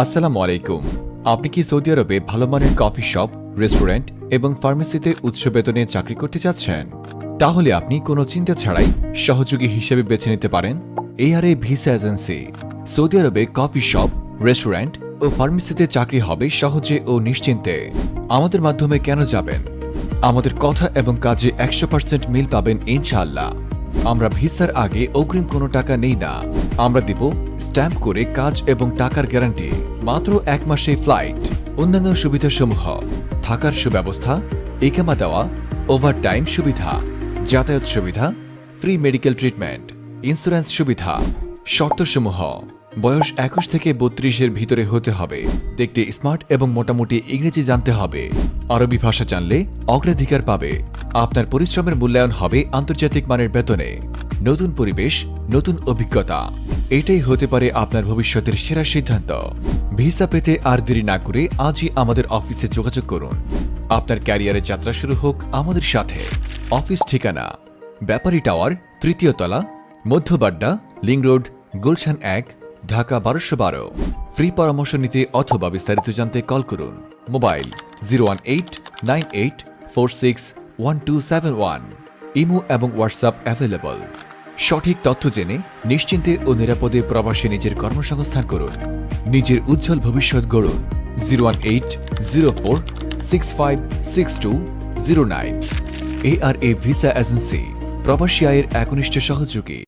আসসালামু আলাইকুম। আপনি কি সৌদি আরবে ভালো মানের কফি শপ, রেস্টুরেন্ট এবং ফার্মেসিতে উচ্চ বেতনে চাকরি করতে চাচ্ছেন? তাহলে আপনি কোনো চিন্তা ছাড়াই সহযোগী হিসেবে বেছে নিতে পারেন ARA ভিসা এজেন্সি। সৌদি আরবে কফি শপ, রেস্টুরেন্ট ও ফার্মেসিতে চাকরি হবে সহজে ও নিশ্চিন্তে। আমাদের মাধ্যমে কেন যাবেন? আমাদের কথা এবং কাজে 100% মিল পাবেন ইনশাআল্লাহ। আমরা ভিসার আগে অগ্রিম কোনো টাকা নেই না। আমরা দিব স্ট্যাম্প করে কাজ এবং টাকার গ্যারান্টি। মাত্র 1 মাসে ফ্লাইট, অন্যান্য সুবিধাসমূহ, থাকার সুব্যবস্থা, ইকামা দেওয়া, ওভারটাইম সুবিধা, যাতায়াত সুবিধা, ফ্রি মেডিকেল ট্রিটমেন্ট, ইন্স্যুরেন্স সুবিধা। শর্তসমূহ: বয়স 21 থেকে 32-এর ভিতরে হতে হবে, দেখতে স্মার্ট এবং মোটামুটি ইংরেজি জানতে হবে। আরবি ভাষা জানলে অগ্রাধিকার পাবে। আপনার পরিশ্রমের মূল্যায়ন হবে আন্তর্জাতিক মানের বেতনে। নতুন পরিবেশ, নতুন অভিজ্ঞতা, এটাই হতে পারে আপনার ভবিষ্যতের সেরা সিদ্ধান্ত। ভিসা পেতে আর দেরি না করে আজই আমাদের অফিসে যোগাযোগ করুন। আপনার ক্যারিয়ারের যাত্রা শুরু হোক আমাদের সাথে। অফিস ঠিকানা: ব্যাপারী টাওয়ার, 3য় তলা, Madhya Badda, link road, Gulshan 1, Dhaka 1212। Free পরামর্শ নিতে অথবা বিস্তারিত জানতে কল করুন। মোবাইল 01898461271। ইমো এবং হোয়াটসঅ্যাপ অ্যাভেলেবল। সঠিক তথ্য জেনে নিশ্চিন্তে ও নিরাপদে প্রবাসে নিজের কর্মসংস্থান করুন। নিজের উজ্জ্বল ভবিষ্যৎ গড়ুন। 01804656209। ARA ভিসা এজেন্সি, প্রবাসী আয়ের একনিষ্ঠ সহযোগী।